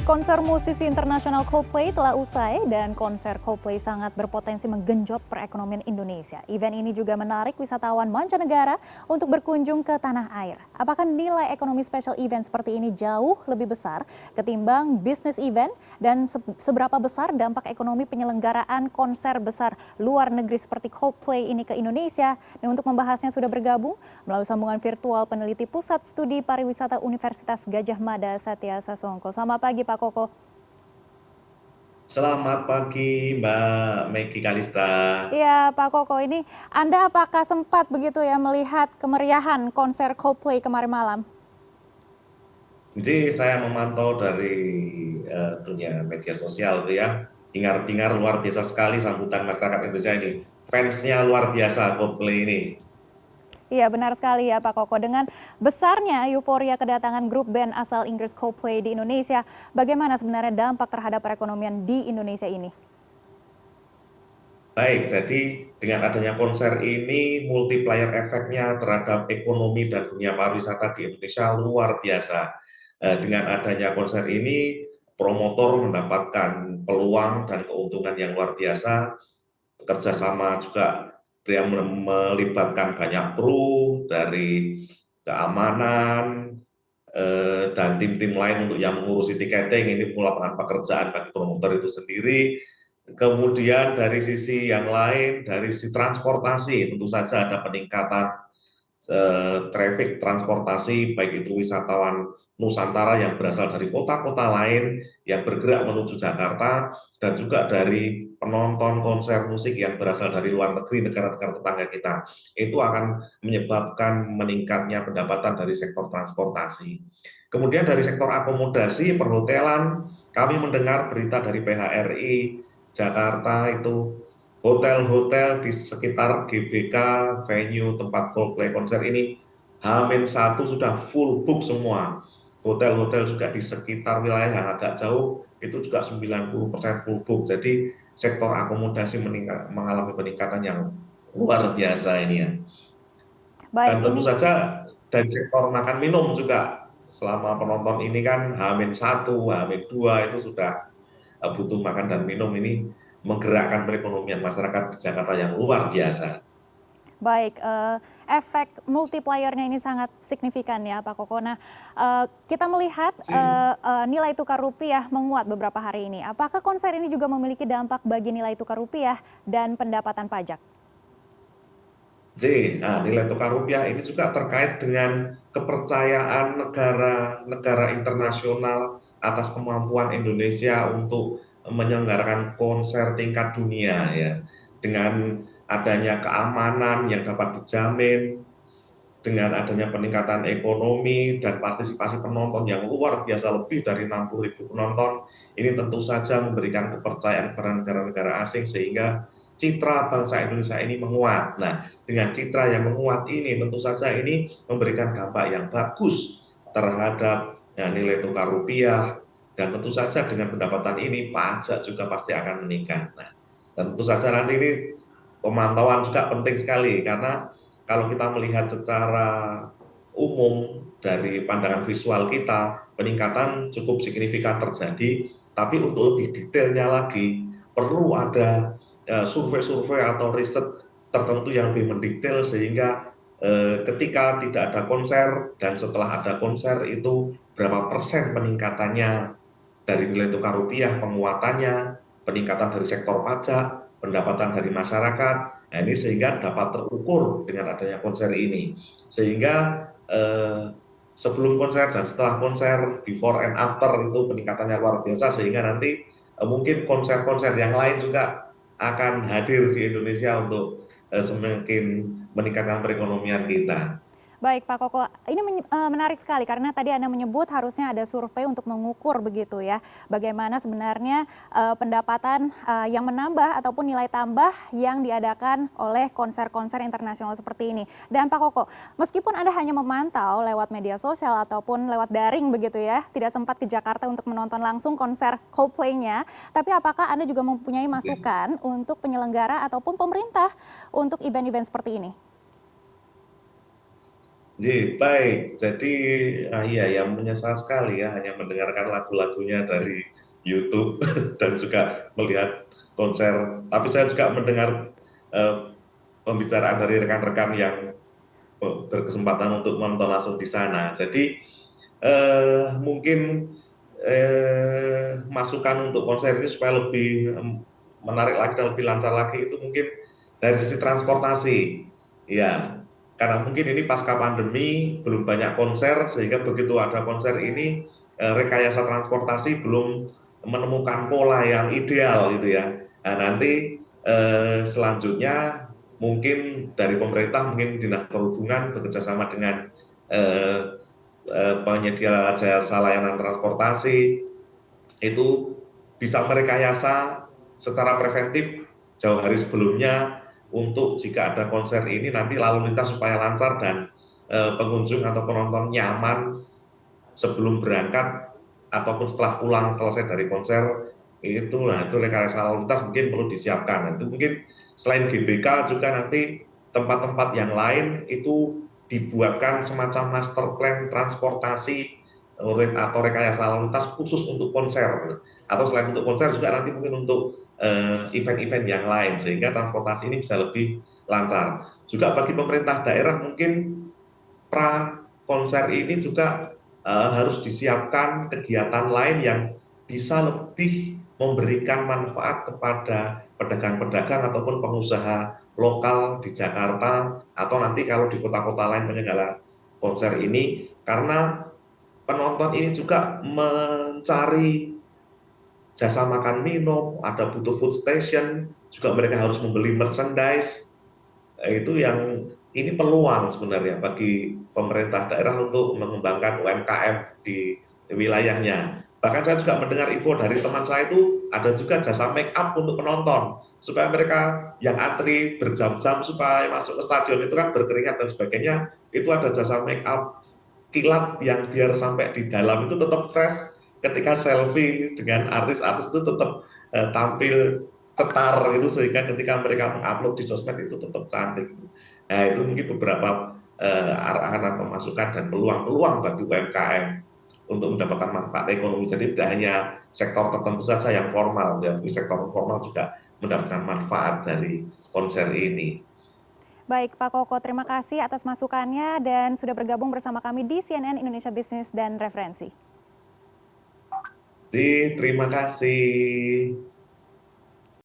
Konser musisi internasional Coldplay telah usai dan konser Coldplay sangat berpotensi menggenjot perekonomian Indonesia. Event ini juga menarik wisatawan mancanegara untuk berkunjung ke tanah air. Apakah nilai ekonomi special event seperti ini jauh lebih besar ketimbang bisnis event dan seberapa besar dampak ekonomi penyelenggaraan konser besar luar negeri seperti Coldplay ini ke Indonesia? Dan untuk membahasnya sudah bergabung melalui sambungan virtual peneliti Pusat Studi Pariwisata Universitas Gadjah Mada Satya Sasongko. Selamat pagi Pak Koko. Selamat pagi Mbak Megi Kalista. Iya Pak Koko, ini Anda apakah sempat begitu ya melihat kemeriahan konser Coldplay kemarin malam? Jadi saya memantau dari dunia media sosial itu ya, dengar-dengar luar biasa sekali sambutan masyarakat Indonesia ini. Fansnya luar biasa Coldplay ini. Iya benar sekali ya Pak Koko. Dengan besarnya euforia kedatangan grup band asal Inggris Coldplay di Indonesia, bagaimana sebenarnya dampak terhadap perekonomian di Indonesia ini? Baik, jadi dengan adanya konser ini multiplier efeknya terhadap ekonomi dan dunia pariwisata di Indonesia luar biasa. Dengan adanya konser ini, promotor mendapatkan peluang dan keuntungan yang luar biasa. Kerjasama juga yang melibatkan banyak kru dari keamanan dan tim-tim lain untuk yang mengurusi tiketing, ini lapangan pekerjaan bagi promotor itu sendiri. Kemudian dari sisi yang lain, dari sisi transportasi, tentu saja ada peningkatan traffic transportasi, baik itu wisatawan Nusantara yang berasal dari kota-kota lain yang bergerak menuju Jakarta, dan juga dari penonton konser musik yang berasal dari luar negeri, negara-negara tetangga kita. Itu akan menyebabkan meningkatnya pendapatan dari sektor transportasi. Kemudian dari sektor akomodasi, perhotelan, kami mendengar berita dari PHRI Jakarta itu hotel-hotel di sekitar GBK, venue tempat Coldplay konser ini, H-1 sudah full book semua. Hotel-hotel juga di sekitar wilayah yang agak jauh, itu juga 90% full book. Jadi sektor akomodasi mengalami peningkatan yang luar biasa ini ya. Dan Baik, tentu ini saja dari sektor makan minum juga, selama penonton ini kan H-1, H-2 itu sudah butuh makan dan minum, ini menggerakkan perekonomian masyarakat di Jakarta yang luar biasa. baik, efek multipliernya ini sangat signifikan ya Pak Koko. Nah, kita melihat nilai tukar rupiah menguat beberapa hari ini. Apakah konser ini juga memiliki dampak bagi nilai tukar rupiah dan pendapatan pajak? Nilai tukar rupiah ini juga terkait dengan kepercayaan negara-negara internasional atas kemampuan Indonesia untuk menyelenggarakan konser tingkat dunia ya. Dengan adanya keamanan yang dapat dijamin, dengan adanya peningkatan ekonomi dan partisipasi penonton yang luar biasa, lebih dari 60.000 penonton, ini tentu saja memberikan kepercayaan kepada negara-negara asing sehingga citra bangsa Indonesia ini menguat. Nah, dengan citra yang menguat ini tentu saja ini memberikan dampak yang bagus terhadap nilai tukar rupiah, dan tentu saja dengan pendapatan ini pajak juga pasti akan meningkat. Nah, tentu saja nanti ini pemantauan juga penting sekali, karena kalau kita melihat secara umum dari pandangan visual kita, peningkatan cukup signifikan terjadi, tapi untuk lebih detailnya lagi, perlu ada survei-survei atau riset tertentu yang lebih mendetail, sehingga ketika tidak ada konser dan setelah ada konser itu berapa persen peningkatannya dari nilai tukar rupiah, penguatannya, peningkatan dari sektor pajak, pendapatan dari masyarakat. Nah, ini sehingga dapat terukur dengan adanya konser ini. Sehingga sebelum konser dan setelah konser, before and after, itu peningkatannya luar biasa, sehingga nanti mungkin konser-konser yang lain juga akan hadir di Indonesia untuk semakin meningkatkan perekonomian kita. Baik Pak Koko, ini menarik sekali karena tadi Anda menyebut harusnya ada survei untuk mengukur begitu ya, bagaimana sebenarnya pendapatan yang menambah ataupun nilai tambah yang diadakan oleh konser-konser internasional seperti ini. Dan Pak Koko, meskipun Anda hanya memantau lewat media sosial ataupun lewat daring begitu ya, tidak sempat ke Jakarta untuk menonton langsung konser Coldplay-nya, tapi apakah Anda juga mempunyai masukan untuk penyelenggara ataupun pemerintah untuk event-event seperti ini? Baik. Jadi, iya ya menyesal sekali ya hanya mendengarkan lagu-lagunya dari YouTube dan juga melihat konser. Tapi saya juga mendengar eh, pembicaraan dari rekan-rekan yang berkesempatan untuk menonton langsung di sana. Jadi mungkin masukan untuk konser ini supaya lebih menarik lagi dan lebih lancar lagi itu mungkin dari sisi transportasi. Ya, karena mungkin ini pasca pandemi belum banyak konser sehingga begitu ada konser ini rekayasa transportasi belum menemukan pola yang ideal gitu ya. Nah, nanti selanjutnya mungkin dari pemerintah, mungkin Dinas Perhubungan bekerjasama dengan eh, penyedia jasa layanan transportasi itu bisa merekayasa secara preventif jauh hari sebelumnya untuk jika ada konser ini nanti lalu lintas supaya lancar dan pengunjung atau penonton nyaman sebelum berangkat ataupun setelah pulang selesai dari konser itu. Nah, itu rekayasa lalu lintas mungkin perlu disiapkan. Nah, itu mungkin selain GBK juga nanti tempat-tempat yang lain itu dibuatkan semacam master plan transportasi atau rekayasa lalu lintas khusus untuk konser, atau selain untuk konser juga nanti mungkin untuk event-event yang lain sehingga transportasi ini bisa lebih lancar. Juga bagi pemerintah daerah mungkin pra konser ini juga harus disiapkan kegiatan lain yang bisa lebih memberikan manfaat kepada pedagang-pedagang ataupun pengusaha lokal di Jakarta atau nanti kalau di kota-kota lain penyelenggara konser ini, karena penonton ini juga mencari jasa makan minum, ada butuh food station, juga mereka harus membeli merchandise. Itu yang ini peluang sebenarnya bagi pemerintah daerah untuk mengembangkan UMKM di wilayahnya. Bahkan saya juga mendengar info dari teman saya itu ada juga jasa make up untuk penonton supaya mereka yang antri berjam-jam supaya masuk ke stadion itu kan berkeringat dan sebagainya, itu ada jasa make up kilat yang biar sampai di dalam itu tetap fresh ketika selfie dengan artis-artis itu tetap tampil cetar itu sehingga ketika mereka mengupload di sosmed itu tetap cantik. Nah, itu mungkin beberapa arahan atau masukan dan peluang-peluang bagi UMKM untuk mendapatkan manfaat ekonomi. Jadi tidak hanya sektor tertentu saja yang formal, tapi sektor informal juga mendapatkan manfaat dari konser ini. Baik, Pak Koko, terima kasih atas masukannya dan sudah bergabung bersama kami di CNN Indonesia Business dan Referensi. Terima kasih.